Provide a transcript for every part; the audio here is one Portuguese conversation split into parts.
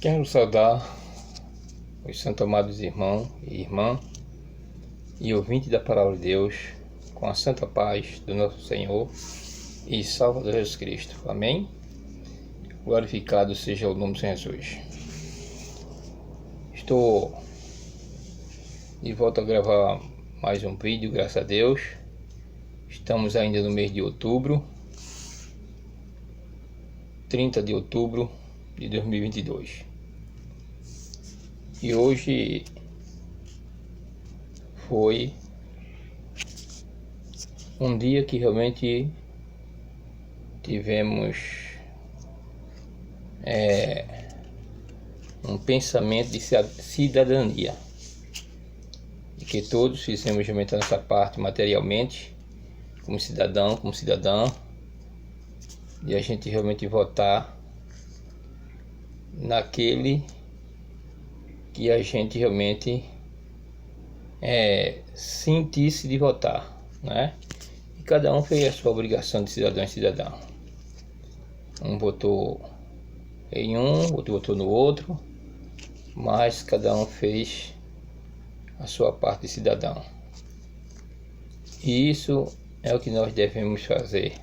Quero saudar os santos amados irmãos e irmã e ouvintes da Palavra de Deus com a santa paz do nosso Senhor e Salvador Jesus Cristo. Amém? Glorificado seja o nome de Jesus. Estou de volta a gravar mais um vídeo, graças a Deus. Estamos ainda no mês de outubro, 30 de outubro de 2022. E hoje foi um dia que realmente tivemos um pensamento de cidadania, de que todos fizemos realmente a nossa parte materialmente, como cidadão, como cidadã, de a gente realmente votar naquele que a gente realmente sentisse de votar, né? E cada um fez a sua obrigação de cidadão e cidadã. Um votou em um, outro votou no outro, mas cada um fez a sua parte de cidadão. E isso é o que nós devemos fazer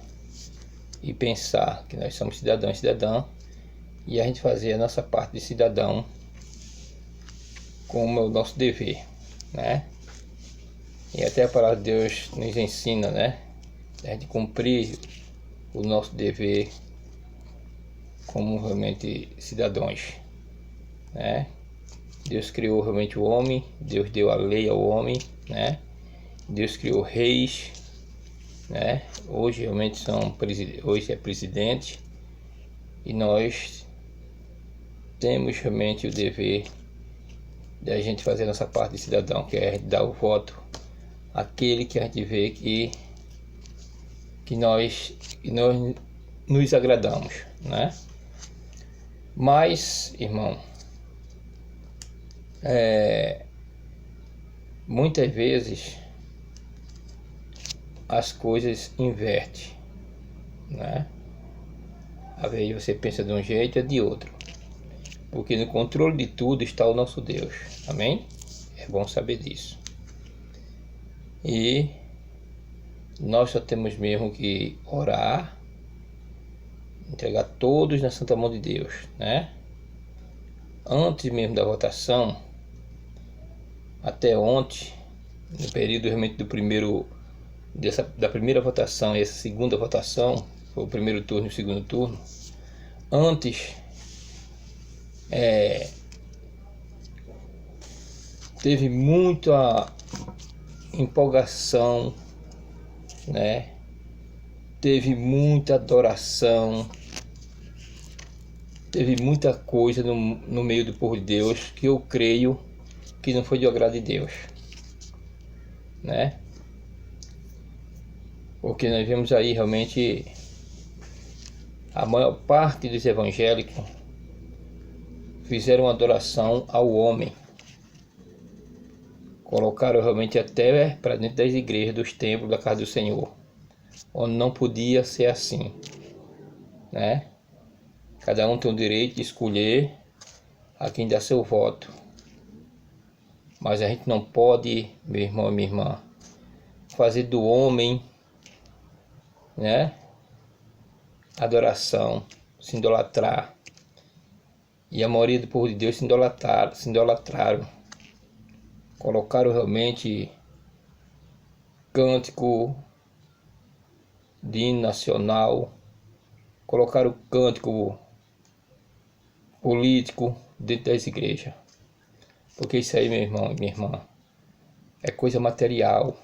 e pensar, que nós somos cidadão e cidadã, e a gente fazer a nossa parte de cidadão como é o nosso dever, né? E até a palavra de Deus nos ensina, né? A gente cumprir o nosso dever como realmente cidadãos, né? Deus criou realmente o homem, Deus deu a lei ao homem, né? Deus criou reis, né? Hoje realmente hoje é presidente, e nós temos realmente o dever da gente fazer a nossa parte de cidadão, que é dar o voto àquele que a gente vê que nós nos agradamos, né? Mas, irmão, muitas vezes as coisas invertem, né? Às vezes você pensa de um jeito e de outro, porque no controle de tudo está o nosso Deus. Amém? É bom saber disso. E nós só temos mesmo que orar, entregar todos na santa mão de Deus, né? Antes mesmo da votação, até ontem, no período realmente da primeira votação e essa segunda votação, foi o primeiro turno e o segundo turno, antes teve muita empolgação, né? Teve muita adoração, teve muita coisa no meio do povo de Deus que eu creio que não foi de agrado de Deus, né? Porque nós vemos aí realmente a maior parte dos evangélicos fizeram adoração ao homem, colocaram realmente até para dentro das igrejas, dos templos, da casa do Senhor, onde não podia ser assim, né? Cada um tem o direito de escolher a quem dá seu voto, mas a gente não pode, meu irmão e minha irmã, fazer do homem, né, adoração, se idolatrar. E a maioria do povo de Deus se idolatraram, colocaram realmente cântico de hino nacional, colocaram cântico político dentro das igrejas, porque isso aí, meu irmão e minha irmã, é coisa material,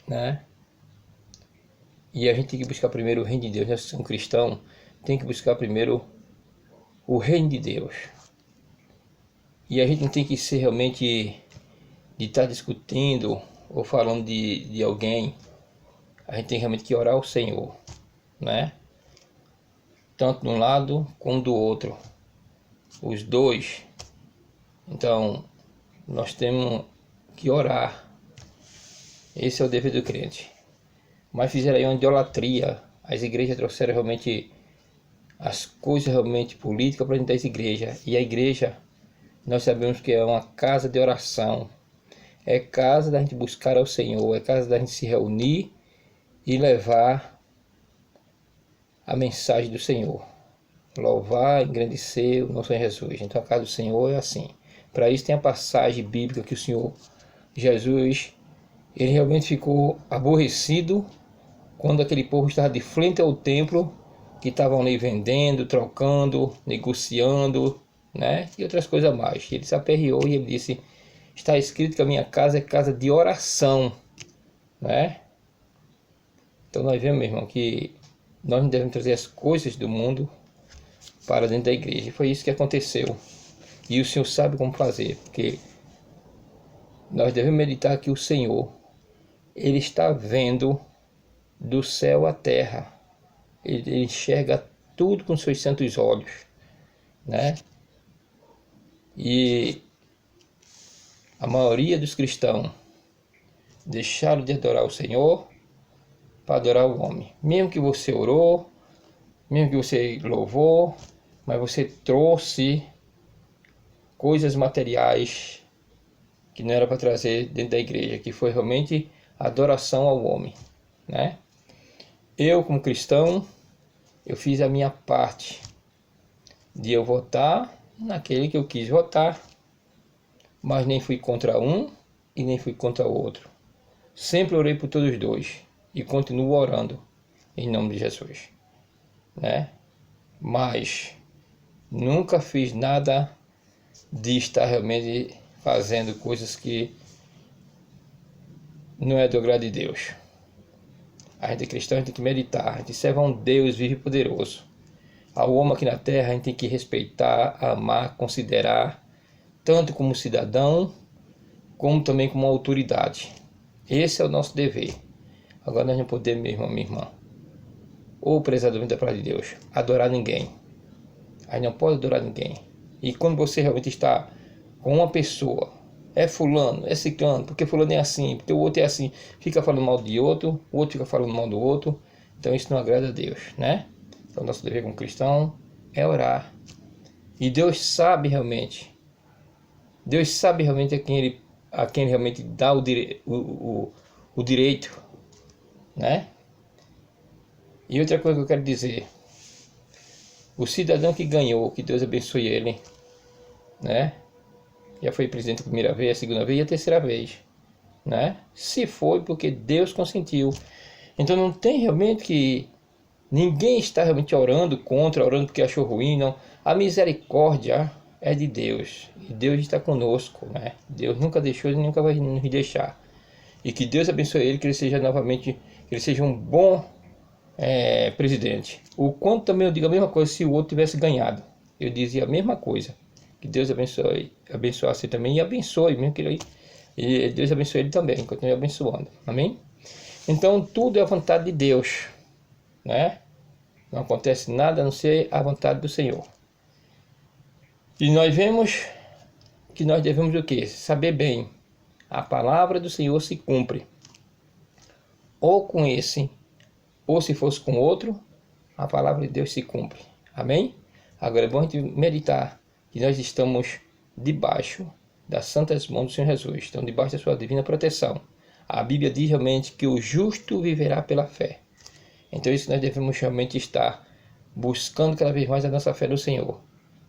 né? E a gente tem que buscar primeiro o reino de Deus. Nós somos cristãos, tem que buscar primeiro o reino de Deus. E a gente não tem que ser realmente de estar discutindo ou falando de alguém. A gente tem realmente que orar ao Senhor, né? Tanto de um lado como do outro, os dois. Então nós temos que orar. Esse é o dever do crente. Mas fizeram aí uma idolatria. As igrejas trouxeram realmente as coisas realmente políticas para dentro das igrejas. E a igreja, nós sabemos que é uma casa de oração. É casa da gente buscar ao Senhor, é casa da gente se reunir e levar a mensagem do Senhor. Louvar, engrandecer o nosso Senhor Jesus. Então a casa do Senhor é assim. Para isso tem a passagem bíblica que o Senhor Jesus, ele realmente ficou aborrecido quando aquele povo estava de frente ao templo, que estavam ali vendendo, trocando, negociando, né? E outras coisas mais. Ele se aperreou e ele disse: está escrito que a minha casa é casa de oração, né? Então nós vemos, meu irmão, que nós não devemos trazer as coisas do mundo para dentro da igreja. E foi isso que aconteceu. E o Senhor sabe como fazer, porque nós devemos meditar que o Senhor, ele está vendo do céu à terra. Ele enxerga tudo com seus santos olhos, né? E a maioria dos cristãos deixaram de adorar o Senhor para adorar o homem. Mesmo que você orou, mesmo que você louvou, mas você trouxe coisas materiais que não era para trazer dentro da igreja, que foi realmente adoração ao homem, né? Eu, como cristão, eu fiz a minha parte de eu votar naquele que eu quis votar, mas nem fui contra um e nem fui contra o outro. Sempre orei por todos os dois e continuo orando em nome de Jesus, né? Mas nunca fiz nada de estar realmente fazendo coisas que não é do agrado de Deus. A gente é cristão, a gente tem que meditar, a gente serve a um Deus vivo e poderoso. Ao homem aqui na terra a gente tem que respeitar, amar, considerar, tanto como cidadão, como também como autoridade. Esse é o nosso dever. Agora nós não podemos, meu irmão, minha irmã, ou prezadamente da palavra de Deus, adorar ninguém. A gente não pode adorar ninguém. E quando você realmente está com uma pessoa, é fulano, é ciclano, porque fulano é assim, porque o outro é assim, fica falando mal de outro, o outro fica falando mal do outro, então isso não agrada a Deus, né? Então nosso dever como cristão é orar. E Deus sabe realmente a quem ele realmente dá o direito, né? E outra coisa que eu quero dizer, o cidadão que ganhou, que Deus abençoe ele, né? Já foi presidente a primeira vez, a segunda vez e a terceira vez, né? Se foi porque Deus consentiu. Então não tem realmente que ninguém está realmente orando contra, orando porque achou ruim, não. A misericórdia é de Deus e Deus está conosco, né? Deus nunca deixou e nunca vai nos deixar. E que Deus abençoe ele, que ele seja novamente, que ele seja um bom presidente. O quanto também eu digo a mesma coisa se o outro tivesse ganhado. Eu dizia a mesma coisa. Que Deus abençoasse também e abençoe, mesmo que ele, e Deus abençoe ele também, continue abençoando. Amém? Então tudo é a vontade de Deus, né? Não acontece nada a não ser a vontade do Senhor. E nós vemos que nós devemos o quê? Saber bem. A palavra do Senhor se cumpre. Ou com esse, ou se fosse com outro, a palavra de Deus se cumpre. Amém? Agora é bom a gente meditar que nós estamos debaixo das santas mãos do Senhor Jesus. Estamos debaixo da sua divina proteção. A Bíblia diz realmente que o justo viverá pela fé. Então isso nós devemos realmente estar buscando cada vez mais a nossa fé no Senhor.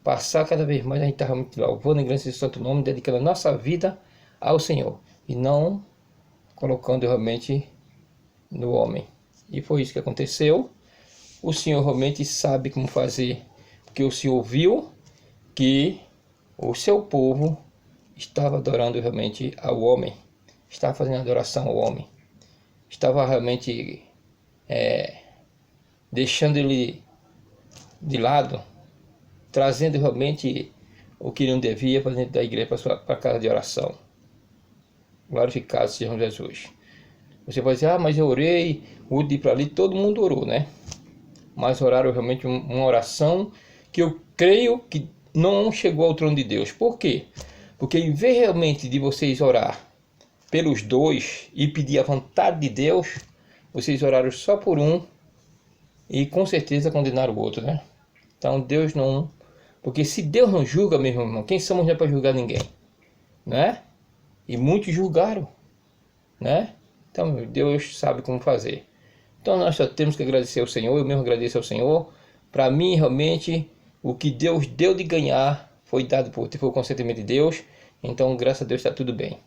Passar cada vez mais a gente está realmente louvando em grande e santo nome, dedicando a nossa vida ao Senhor. E não colocando realmente no homem. E foi isso que aconteceu. O Senhor realmente sabe como fazer. Porque o Senhor viu que o seu povo estava adorando realmente ao homem. Estava fazendo adoração ao homem. Estava realmente deixando ele de lado, trazendo realmente o que não devia para dentro da igreja, para a casa de oração. Glorificado seja Jesus. Você pode dizer, mas eu orei, o outro ir para ali, todo mundo orou, né? Mas oraram realmente uma oração que eu creio que não chegou ao trono de Deus. Por quê? Porque em vez realmente de vocês orar pelos dois e pedir a vontade de Deus, vocês oraram só por um e com certeza condenaram o outro, né? Então Deus não... Porque se Deus não julga, meu irmão, quem somos nós para julgar ninguém? Né? E muitos julgaram, né? Então Deus sabe como fazer. Então nós só temos que agradecer ao Senhor. Eu mesmo agradeço ao Senhor. Para mim, realmente, o que Deus deu de ganhar foi dado por o consentimento de Deus. Então, graças a Deus, está tudo bem.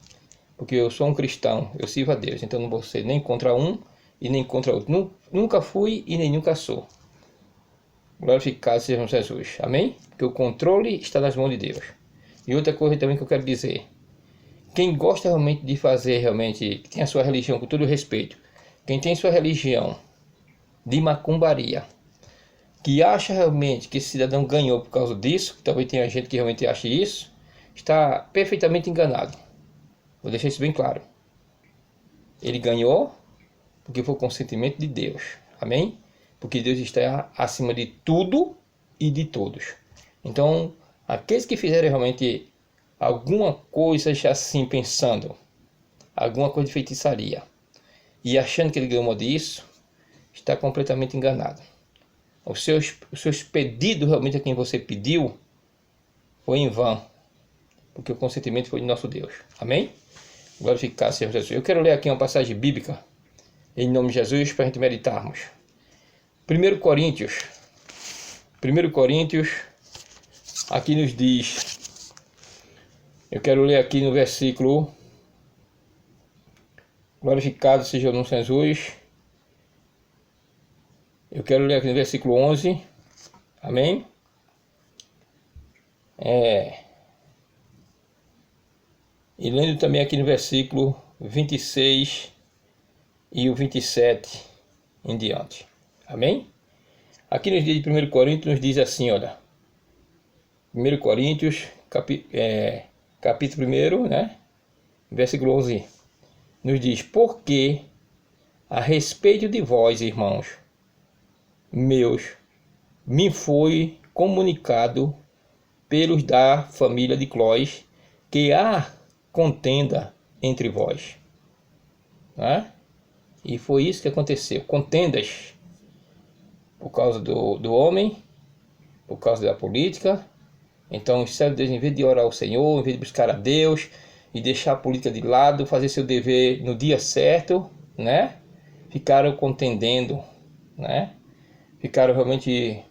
Porque eu sou um cristão, eu sirvo a Deus. Então não vou ser nem contra um e nem contra outro. Nunca fui e nem nunca sou. Glorificado seja Jesus. Amém? Porque o controle está nas mãos de Deus. E outra coisa também que eu quero dizer. Quem gosta realmente de fazer, realmente, que tem a sua religião com todo respeito. Quem tem sua religião de macumbaria, que acha realmente que esse cidadão ganhou por causa disso, talvez tenha gente que realmente ache isso, está perfeitamente enganado. Vou deixar isso bem claro. Ele ganhou porque foi o consentimento de Deus. Amém? Porque Deus está acima de tudo e de todos. Então, aqueles que fizerem realmente alguma coisa assim pensando, alguma coisa de feitiçaria, e achando que ele ganhou disso, está completamente enganado. Os seus pedidos realmente a quem você pediu foi em vão, porque o consentimento foi de nosso Deus. Amém? Glorificado seja Jesus. Eu quero ler aqui uma passagem bíblica, em nome de Jesus, para a gente meditarmos. 1 Coríntios, aqui nos diz, eu quero ler aqui no versículo, glorificado seja o nome de Jesus, eu quero ler aqui no versículo 11, amém? E lendo também aqui no versículo 26 e o 27 em diante. Amém? Aqui nos dias de 1 Coríntios nos diz assim, olha. 1 Coríntios, capítulo 1, né? Versículo 11. Nos diz, porque a respeito de vós, irmãos meus, me foi comunicado pelos da família de Clóis, que há contenda entre vós. Né? E foi isso que aconteceu. Contendas por causa do homem, por causa da política. Então, os servos de Deus, em vez de orar ao Senhor, em vez de buscar a Deus e deixar a política de lado, fazer seu dever no dia certo, né? Ficaram contendendo, né? Ficaram realmente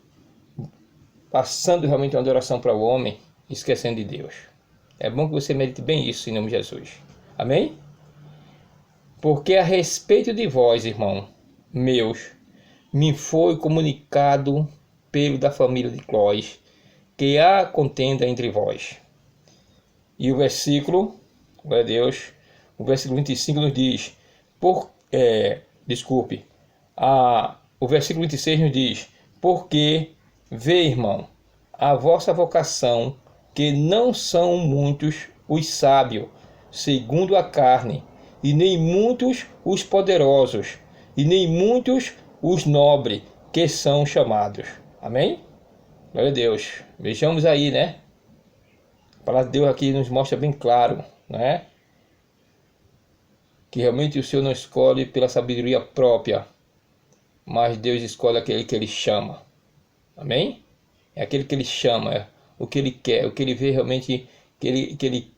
passando realmente uma adoração para o homem, esquecendo de Deus. É bom que você medite bem isso em nome de Jesus. Amém? Porque a respeito de vós, irmão meus, me foi comunicado pelo da família de Clóis, que há contenda entre vós. E o versículo, glória a Deus, o versículo 25 nos diz, o versículo 26 nos diz, porque, vê, irmão, a vossa vocação, que não são muitos os sábios, segundo a carne, e nem muitos os poderosos, e nem muitos os nobres, que são chamados. Amém? Glória a Deus. Vejamos aí, né? A palavra de Deus aqui nos mostra bem claro, né? Que realmente o Senhor não escolhe pela sabedoria própria, mas Deus escolhe aquele que Ele chama. Amém? É aquele que Ele chama, é o que Ele quer, o que Ele vê realmente, que ele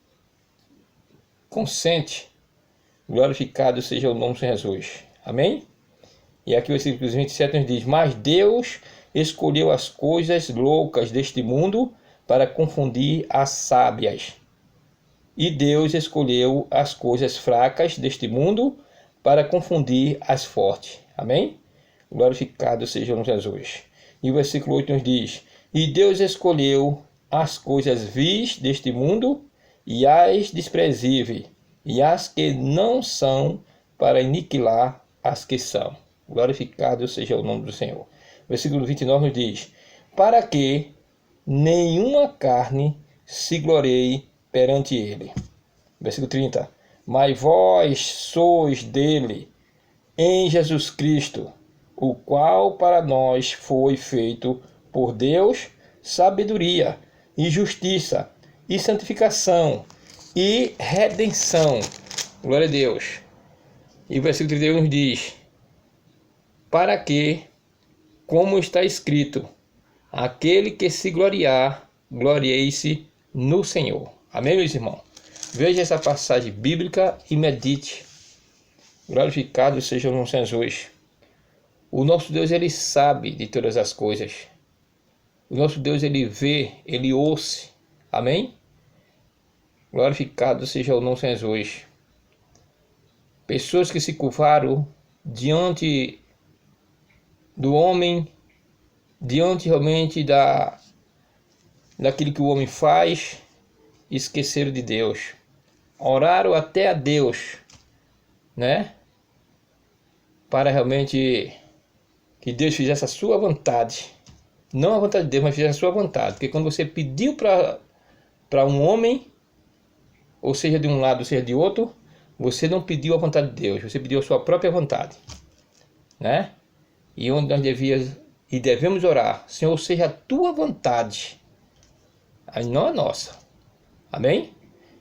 consente. Glorificado seja o nome de Jesus. Amém? E aqui o versículo 27 nos diz, mas Deus escolheu as coisas loucas deste mundo para confundir as sábias. E Deus escolheu as coisas fracas deste mundo para confundir as fortes. Amém? Glorificado seja o nome de Jesus. E o versículo 8 nos diz, e Deus escolheu as coisas vis deste mundo e as desprezíveis, e as que não são, para aniquilar as que são. Glorificado seja o nome do Senhor. Versículo 29 nos diz, para que nenhuma carne se glorie perante ele. Versículo 30, mas vós sois dele, em Jesus Cristo, o qual para nós foi feito por Deus sabedoria e justiça e santificação e redenção. Glória a Deus. E o versículo 31 nos diz, para que, como está escrito, Aquele que se gloriar, gloriei-se no Senhor. Amém, meus irmãos? Veja essa passagem bíblica e medite. Glorificado seja o nome de Jesus. O nosso Deus, ele sabe de todas as coisas. O nosso Deus, ele vê, ele ouve. Amém? Glorificado seja o nome de Jesus. Pessoas que se curvaram diante do homem, diante realmente daquilo que o homem faz, esqueceram de Deus. Oraram até a Deus, né? Para realmente que Deus fizesse a sua vontade. Não a vontade de Deus, mas fizesse a sua vontade. Porque quando você pediu para um homem, ou seja de um lado, ou seja de outro, você não pediu a vontade de Deus, você pediu a sua própria vontade, né? E onde nós devemos orar, Senhor, seja a tua vontade, aí não a nossa. Amém?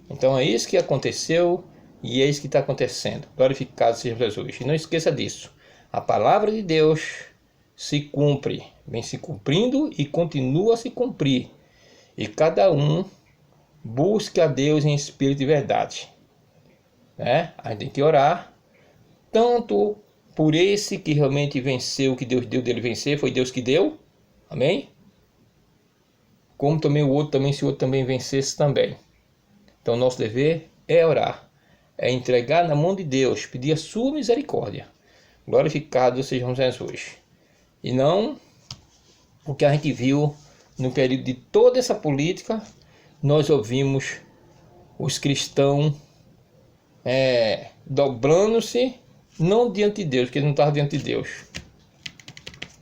Então é isso que aconteceu e é isso que está acontecendo. Glorificado seja Jesus. E não esqueça disso. A palavra de Deus se cumpre, vem se cumprindo e continua a se cumprir. E cada um busque a Deus em espírito e verdade, né? A gente tem que orar tanto por esse que realmente venceu, que Deus deu dele vencer, foi Deus que deu, amém? Como também o outro também, se o outro também vencesse também. Então nosso dever é orar, é entregar na mão de Deus, pedir a sua misericórdia. Glorificado seja Jesus. E não o que a gente viu no período de toda essa política, nós ouvimos os cristãos dobrando-se, não diante de Deus, porque ele não estava diante de Deus.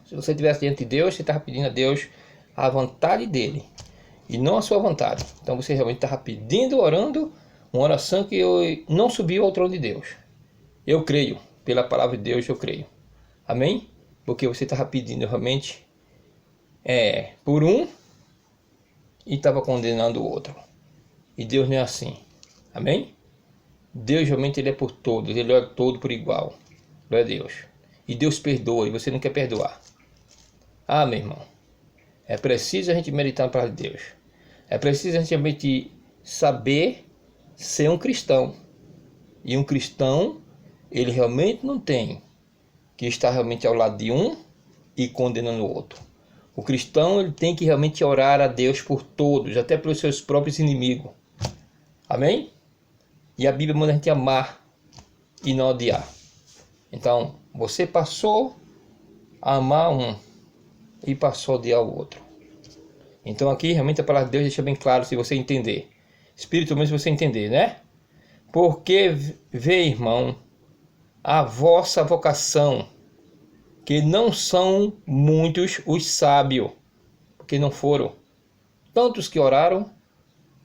Se você estivesse diante de Deus, você estava pedindo a Deus a vontade dele, e não a sua vontade. Então você realmente estava pedindo, orando, uma oração que não subiu ao trono de Deus. Eu creio, pela palavra de Deus eu creio. Amém? Porque você estava pedindo realmente por um e estava condenando o outro. E Deus não é assim. Amém? Deus realmente ele é por todos, ele é todo por igual. Glória a Deus. E Deus perdoa e você não quer perdoar. Ah, meu irmão. É preciso a gente meditar na palavra de Deus. É preciso a gente realmente saber ser um cristão. E um cristão, ele realmente não tem que estar realmente ao lado de um e condenando o outro. O cristão, ele tem que realmente orar a Deus por todos, até pelos seus próprios inimigos. Amém? E a Bíblia manda a gente amar e não odiar. Então, você passou a amar um e passou a odiar o outro. Então aqui realmente a palavra de Deus deixa bem claro, se você entender. Espiritualmente, se você entender, né? Porque vê, irmão, a vossa vocação, que não são muitos os sábios, porque não foram tantos que oraram,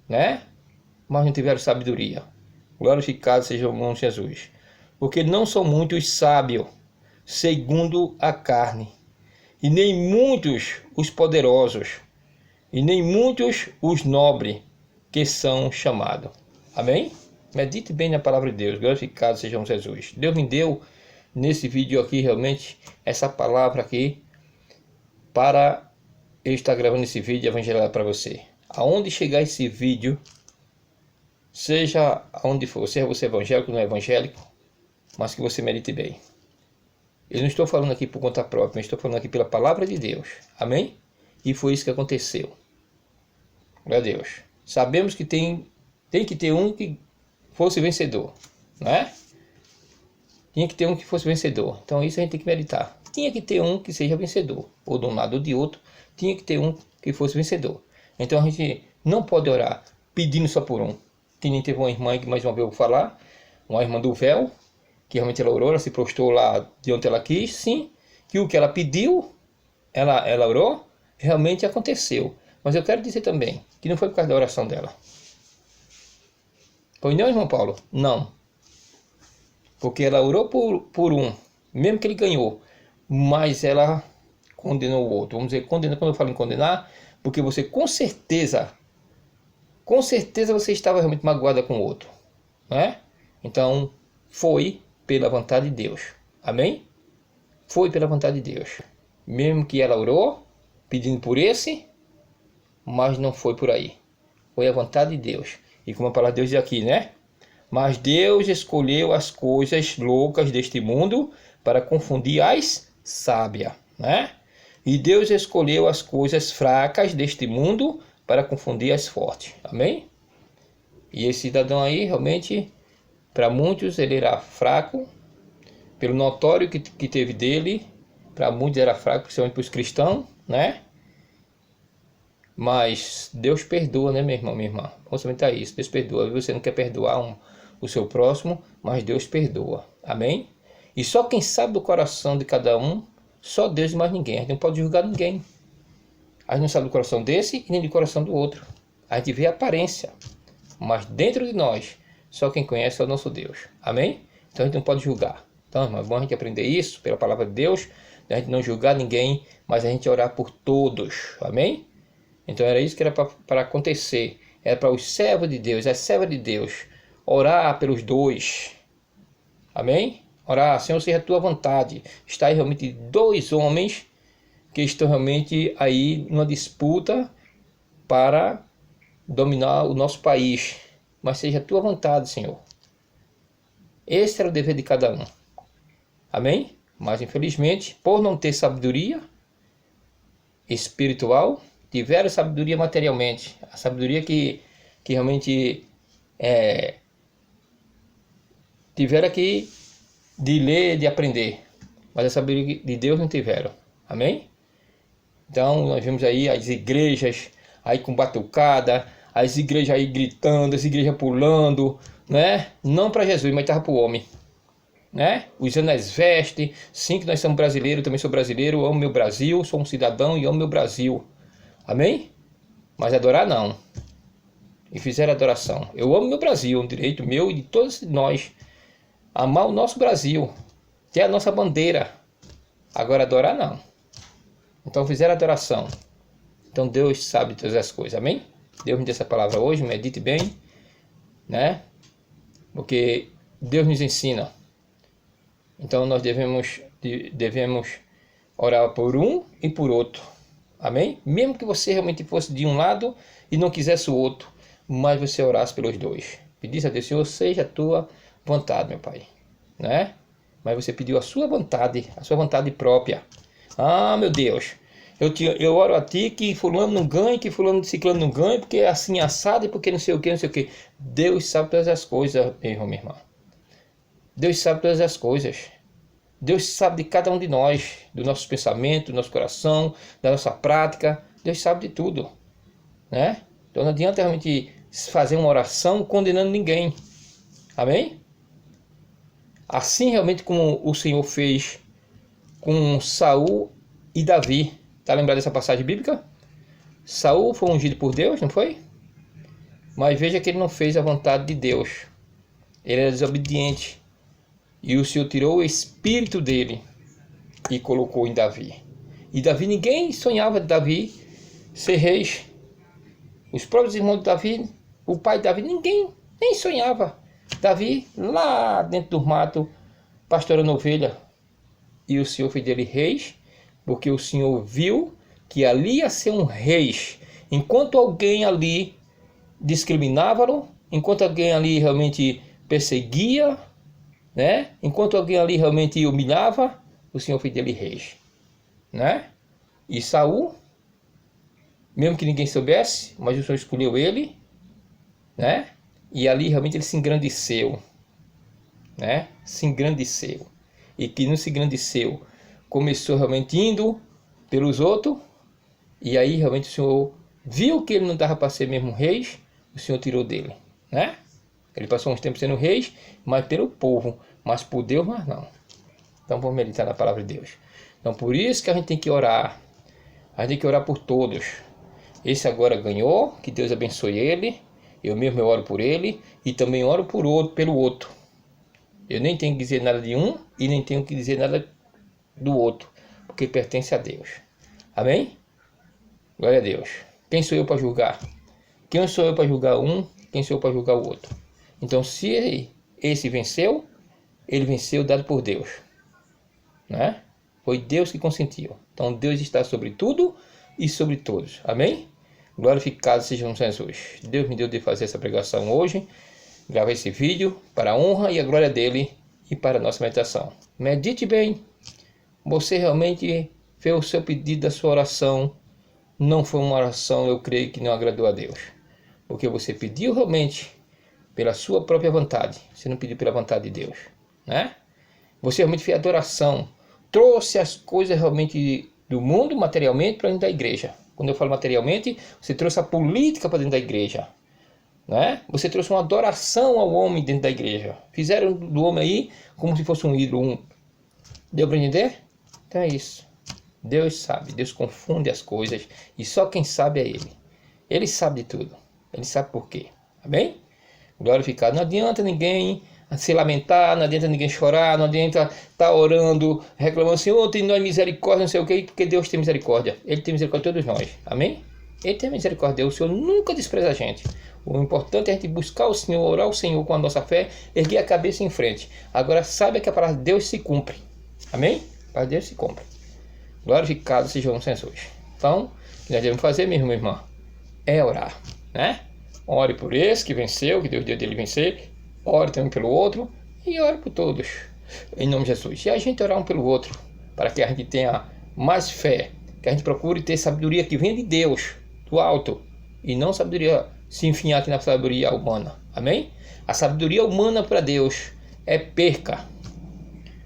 né? Mas não tiveram sabedoria. Glorificado seja o nome de Jesus. Porque não são muitos sábios, segundo a carne, e nem muitos os poderosos, e nem muitos os nobres que são chamados. Amém? Medite bem na palavra de Deus. Glorificado seja Jesus. Deus me deu nesse vídeo aqui realmente essa palavra aqui para eu estar gravando esse vídeo e evangelizar para você. Aonde chegar esse vídeo, seja aonde for, seja você evangélico ou não evangélico, mas que você medite bem. Eu não estou falando aqui por conta própria, eu estou falando aqui pela palavra de Deus. Amém? E foi isso que aconteceu. Glória a Deus. Sabemos que tem que ter um que fosse vencedor, né? Tinha que ter um que fosse vencedor. Então isso a gente tem que meditar. Tinha que ter um que seja vencedor, ou de um lado ou de outro. Tinha que ter um que fosse vencedor. Então a gente não pode orar pedindo só por um. Que nem teve uma irmã que mais uma vez eu vou falar, uma irmã do véu, que realmente ela orou, ela se prostrou lá de onde ela quis, sim, que o que ela pediu, ela orou, realmente aconteceu. Mas eu quero dizer também que não foi por causa da oração dela. Foi não, irmão Paulo? Não. Porque ela orou por um, mesmo que ele ganhou, mas ela condenou o outro. Vamos dizer, condenar, quando eu falo em condenar, porque você com certeza você estava realmente magoada com o outro, né? Então, foi pela vontade de Deus. Amém? Foi pela vontade de Deus. Mesmo que ela orou, pedindo por esse, mas não foi por aí. Foi a vontade de Deus. E como a palavra de Deus diz aqui, né? Mas Deus escolheu as coisas loucas deste mundo para confundir as sábias, né? E Deus escolheu as coisas fracas deste mundo para confundir as fortes. Amém? E esse cidadão aí, realmente, para muitos ele era fraco, pelo notório que teve dele, para muitos era fraco, principalmente para os cristãos, né? Mas Deus perdoa, né, meu irmão, minha irmã? Vamos comentar isso. Deus perdoa. Você não quer perdoar o seu próximo, mas Deus perdoa. Amém? E só quem sabe do coração de cada um, só Deus e mais ninguém. A gente não pode julgar ninguém. A gente não sabe do coração desse e nem do coração do outro. A gente vê a aparência. Mas dentro de nós, só quem conhece é o nosso Deus. Amém? Então a gente não pode julgar. Então, irmão, é bom a gente aprender isso pela palavra de Deus. A gente não julgar ninguém, mas a gente orar por todos. Amém? Então era isso que era para acontecer. Era para os servos de Deus, as servas de Deus, orar pelos dois. Amém? Orar, Senhor, seja a tua vontade. Está aí realmente dois homens que estão realmente aí numa disputa para dominar o nosso país. Mas seja a tua vontade, Senhor. Esse era o dever de cada um. Amém? Mas infelizmente, por não ter sabedoria espiritual, tiveram sabedoria materialmente. A sabedoria que realmente tiveram aqui de ler, de aprender. Mas a sabedoria de Deus não tiveram. Amém? Então nós vemos aí as igrejas aí com batucada, as igrejas aí gritando, as igrejas pulando, né? Não para Jesus, mas estava para o homem, né? Usando as vestes. Sim, que nós somos brasileiros, também sou brasileiro, amo meu Brasil, sou um cidadão e amo meu Brasil. Amém? Mas adorar não. E fizeram adoração. Eu amo meu Brasil, um direito meu e de todos nós. Amar o nosso Brasil, ter a nossa bandeira. Agora adorar não. Então fizeram adoração. Então Deus sabe de todas as coisas. Amém? Deus me dê essa palavra hoje, medite bem, né? Porque Deus nos ensina. Então nós devemos orar por um e por outro. Amém? Mesmo que você realmente fosse de um lado e não quisesse o outro, mas você orasse pelos dois. Pedisse a Deus, Senhor, seja a tua vontade, meu Pai, né? Mas você pediu a sua vontade própria. Ah, meu Deus, eu oro a ti que fulano não ganhe, que fulano de ciclano não ganhe, porque é assim assado e porque não sei o que, não sei o que. Deus sabe todas as coisas, meu irmão, minha irmã. Deus sabe todas as coisas. Deus sabe de cada um de nós, do nosso pensamento, do nosso coração, da nossa prática. Deus sabe de tudo, né? Então não adianta realmente fazer uma oração condenando ninguém. Amém? Assim realmente como o Senhor fez com Saul e Davi. Está lembrado dessa passagem bíblica? Saul foi ungido por Deus, não foi? Mas veja que ele não fez a vontade de Deus. Ele era desobediente. E o Senhor tirou o espírito dele e colocou em Davi. E Davi, ninguém sonhava de Davi ser rei. Os próprios irmãos de Davi, o pai de Davi, ninguém nem sonhava. Davi lá dentro do mato, pastorando ovelha. E o Senhor fez dele rei, porque o Senhor viu que ali ia ser um rei. Enquanto alguém ali discriminava-lo, enquanto alguém ali realmente perseguia, né? Enquanto alguém ali realmente humilhava, o Senhor fez dele rei, né? E Saul, mesmo que ninguém soubesse, mas o Senhor escolheu ele, né? E ali realmente ele se engrandeceu, né? Se engrandeceu. E que não se engrandeceu, começou realmente indo pelos outros, e aí realmente o Senhor viu que ele não dava para ser mesmo rei, o Senhor tirou dele, né? Ele passou uns tempos sendo rei, mas pelo povo, mas por Deus, mas não. Então vamos meditar na palavra de Deus. Então por isso que a gente tem que orar. A gente tem que orar por todos. Esse agora ganhou, que Deus abençoe ele. Eu mesmo oro por ele e também oro pelo outro. Eu nem tenho que dizer nada de um e nem tenho que dizer nada do outro, porque pertence a Deus. Amém? Glória a Deus. Quem sou eu para julgar? Quem sou eu para julgar um? Quem sou eu para julgar o outro? Então, se esse venceu, ele venceu dado por Deus, né? Foi Deus que consentiu. Então, Deus está sobre tudo e sobre todos. Amém? Glorificado seja Jesus. Deus me deu de fazer essa pregação hoje. Gravei esse vídeo para a honra e a glória dele e para a nossa meditação. Medite bem. Você realmente fez o seu pedido, a sua oração. Não foi uma oração, eu creio, que não agradou a Deus. Porque você pediu realmente pela sua própria vontade. Você não pediu pela vontade de Deus, né? Você realmente fez adoração. Trouxe as coisas realmente do mundo, materialmente, para dentro da igreja. Quando eu falo materialmente, você trouxe a política para dentro da igreja, né? Você trouxe uma adoração ao homem dentro da igreja. Fizeram do homem aí como se fosse um ídolo. Deu para entender? Então é isso. Deus sabe, Deus confunde as coisas e só quem sabe é Ele. Ele sabe de tudo. Ele sabe por quê. Amém? Glorificado. Não adianta ninguém se lamentar, não adianta ninguém chorar, não adianta estar orando, reclamando, Senhor, tem nós misericórdia, não sei o quê, porque Deus tem misericórdia. Ele tem misericórdia de todos nós. Amém? Ele tem misericórdia. O Senhor nunca despreza a gente. O importante é a gente buscar o Senhor, orar o Senhor com a nossa fé, erguer a cabeça em frente. Agora saiba que a palavra de Deus se cumpre. Amém? A palavra de Deus se cumpre. Glorificado seja o Jesus. Então, o que nós devemos fazer, meu irmão, é orar, né? Ore por esse que venceu, que Deus deu dele vencer. Ore também pelo outro e ore por todos, em nome de Jesus. E a gente orar um pelo outro, para que a gente tenha mais fé, que a gente procure ter sabedoria que vem de Deus, do alto, e não sabedoria se enfiar aqui na sabedoria humana. Amém? A sabedoria humana para Deus é perca.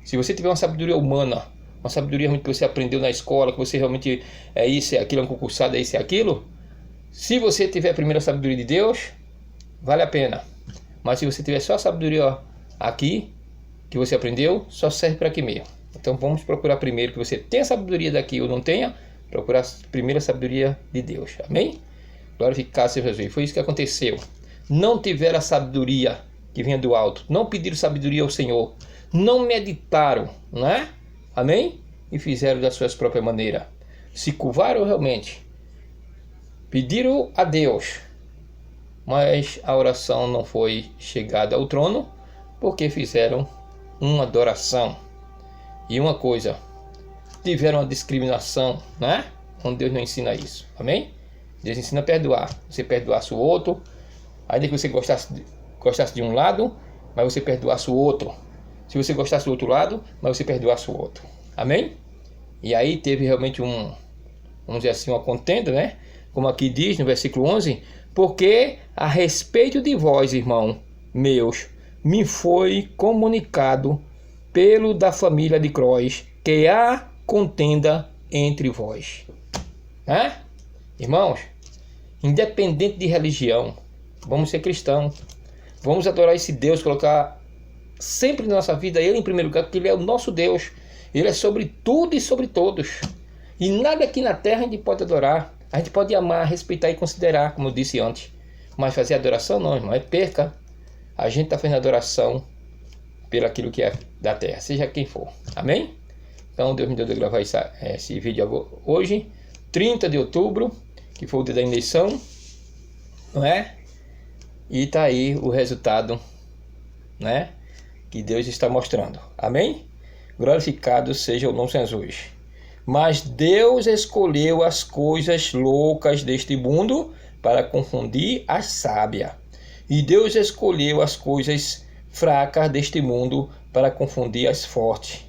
Se você tiver uma sabedoria humana, uma sabedoria que você aprendeu na escola, que você realmente é isso, é aquilo, é um concursado, é isso, é aquilo. Se você tiver a primeira sabedoria de Deus, vale a pena. Mas se você tiver só a sabedoria aqui, que você aprendeu, só serve para aqui mesmo. Então vamos procurar primeiro que você tenha sabedoria daqui ou não tenha, procurar primeiro a sabedoria de Deus. Amém? Glorificado seja Jesus. Foi isso que aconteceu. Não tiveram a sabedoria que vinha do alto. Não pediram sabedoria ao Senhor. Não meditaram, não é? Amém? E fizeram da sua própria maneira. Se curvaram realmente. Pediram a Deus. Mas a oração não foi chegada ao trono. Porque fizeram uma adoração. E uma coisa. Tiveram uma discriminação, né? Onde Deus não ensina isso. Amém? Deus ensina a perdoar. Você perdoasse o outro. Ainda que você gostasse de um lado. Mas você perdoasse o outro. Se você gostasse do outro lado, mas você perdoasse o outro. Amém? E aí teve realmente vamos dizer assim, uma contenda, né? Como aqui diz no versículo 11. Porque a respeito de vós, irmão meus, me foi comunicado pelo da família de Cróis, que há contenda entre vós. Irmãos, independente de religião, vamos ser cristãos. Vamos adorar esse Deus, colocar sempre na nossa vida Ele em primeiro lugar, porque Ele é o nosso Deus. Ele é sobre tudo e sobre todos. E nada aqui na terra a gente pode adorar. A gente pode amar, respeitar e considerar, como eu disse antes. Mas fazer adoração não, irmão, é perca. A gente está fazendo adoração pelo aquilo que é da terra, seja quem for. Amém? Então Deus me deu de gravar esse vídeo hoje, 30 de outubro, que foi o dia da eleição. Não é? E está aí o resultado, né? Que Deus está mostrando. Amém? Glorificado seja o nome de Jesus. Mas Deus escolheu as coisas loucas deste mundo para confundir as sábias. E Deus escolheu as coisas fracas deste mundo para confundir as fortes.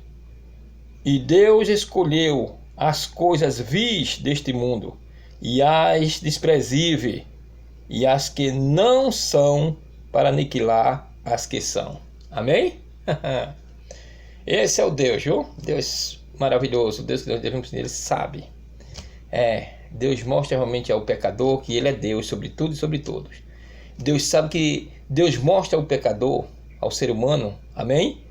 E Deus escolheu as coisas vis deste mundo e as desprezíveis e as que não são para aniquilar as que são. Amém? Esse é o Deus, viu? Deus maravilhoso. Deus que nós devemos, Ele sabe. Deus mostra realmente ao pecador que Ele é Deus sobre tudo e sobre todos. Deus sabe que Deus mostra ao pecador, ao ser humano, amém?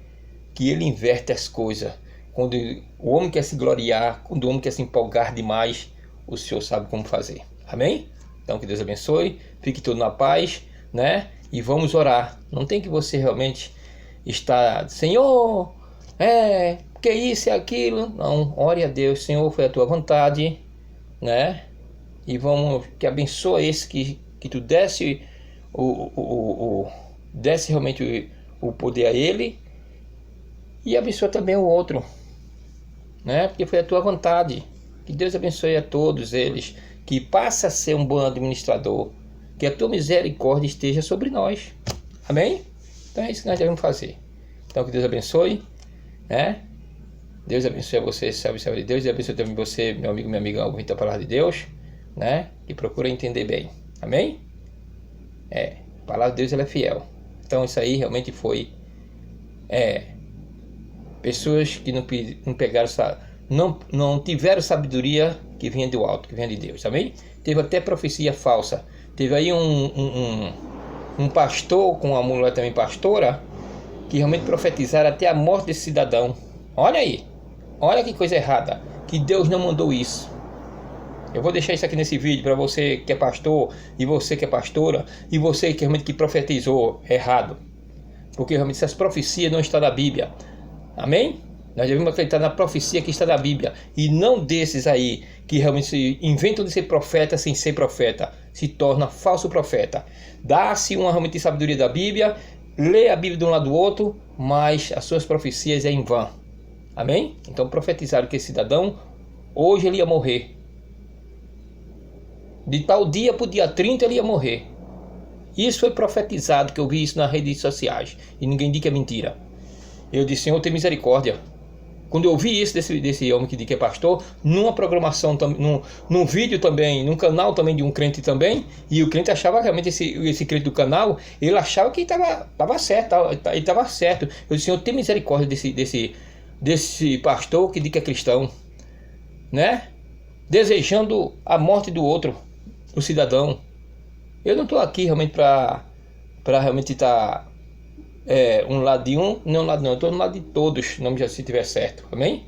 Que Ele inverte as coisas. Quando o homem quer se gloriar, quando o homem quer se empolgar demais, o Senhor sabe como fazer. Amém? Então que Deus abençoe, fique tudo na paz, né? E vamos orar. Não tem que você realmente estar, Senhor, que isso e aquilo. Não, ore a Deus, Senhor, foi a tua vontade, né? E vamos, que abençoe esse que tu desse desse realmente o poder a ele. E abençoa também o outro, né? Porque foi a tua vontade Que Deus abençoe a todos eles, que passe a ser um bom administrador, que a tua misericórdia esteja sobre nós. Amém? Então é isso que nós devemos fazer. Então que Deus abençoe, né? Deus abençoe a você, salve de Deus, e abençoe também você, meu amigo, minha amiga, ouvinte da palavra de Deus, né? Que procura entender bem. Amém? A palavra de Deus, ela é fiel. Então isso aí realmente foi pessoas que não pegaram, não tiveram sabedoria que vinha do alto, que vinha de Deus. Amém? Teve até profecia falsa. Teve aí um pastor com uma mulher também pastora, que realmente profetizaram até a morte desse cidadão. Olha aí, olha que coisa errada, que Deus não mandou isso. Eu vou deixar isso aqui nesse vídeo para você que é pastor, e você que é pastora, e você que realmente que profetizou errado, porque realmente essas profecias não estão na Bíblia. Amém? Nós devemos acreditar na profecia que está na Bíblia, e não desses aí que realmente se inventam de ser profeta sem ser profeta, se torna falso profeta. Dá-se uma realmente sabedoria da Bíblia, lê a Bíblia de um lado do outro, mas as suas profecias é em vão. Amém? Então profetizaram que esse cidadão, hoje ele ia morrer. De tal dia para o dia 30 ele ia morrer. Isso foi profetizado, que eu vi isso nas redes sociais, e ninguém diz que é mentira. Eu disse, Senhor, tem misericórdia. Quando eu vi isso desse homem que diz que é pastor, numa programação, num vídeo também, num canal também de um crente também, e o crente achava realmente, esse crente do canal, ele achava que estava certo, ele estava certo. Eu disse, Senhor, tem misericórdia desse pastor que diz que é cristão, né? Desejando a morte do outro, do cidadão. Eu não estou aqui realmente para realmente estar um lado de um, não um lado não, eu estou no lado de todos, não já se tiver certo, amém?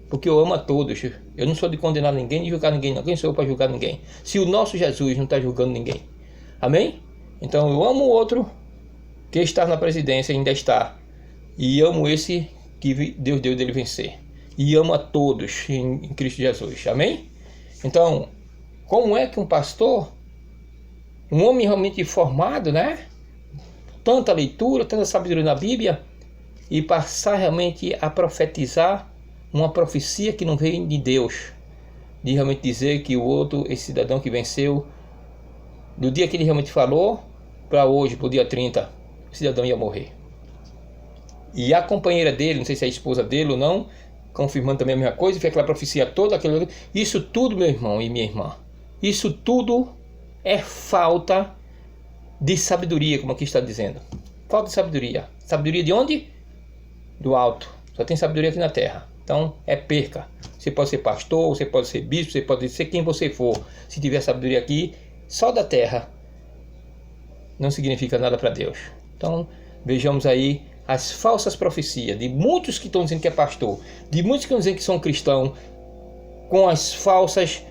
Porque eu amo a todos, eu não sou de condenar ninguém, de julgar ninguém, não. Quem sou eu para julgar ninguém? Se o nosso Jesus não está julgando ninguém, amém? Então eu amo o outro que está na presidência, ainda está, e amo esse que Deus deu dele vencer, e amo a todos em Cristo Jesus, amém? Então, como é que um pastor, um homem realmente formado, né? Tanta leitura, tanta sabedoria na Bíblia, e passar realmente a profetizar uma profecia que não veio de Deus, de realmente dizer que o outro, esse cidadão que venceu, do dia que ele realmente falou, para hoje, para o dia 30, o cidadão ia morrer. E a companheira dele, não sei se é a esposa dele ou não, confirmando também a mesma coisa, foi aquela profecia toda, isso tudo, meu irmão e minha irmã, isso tudo é falta de sabedoria, como aqui está dizendo. Falta de sabedoria. Sabedoria de onde? Do alto. Só tem sabedoria aqui na terra. Então é perca. Você pode ser pastor, você pode ser bispo, você pode ser quem você for. Se tiver sabedoria aqui, só da terra, não significa nada para Deus. Então vejamos aí as falsas profecias de muitos que estão dizendo que é pastor, de muitos que estão dizendo que são cristãos, com as falsas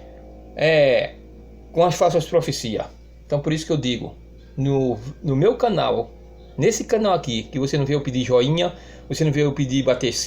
profecias. Então por isso que eu digo, no meu canal, nesse canal aqui, que você não veio pedir joinha, você não veio pedir bater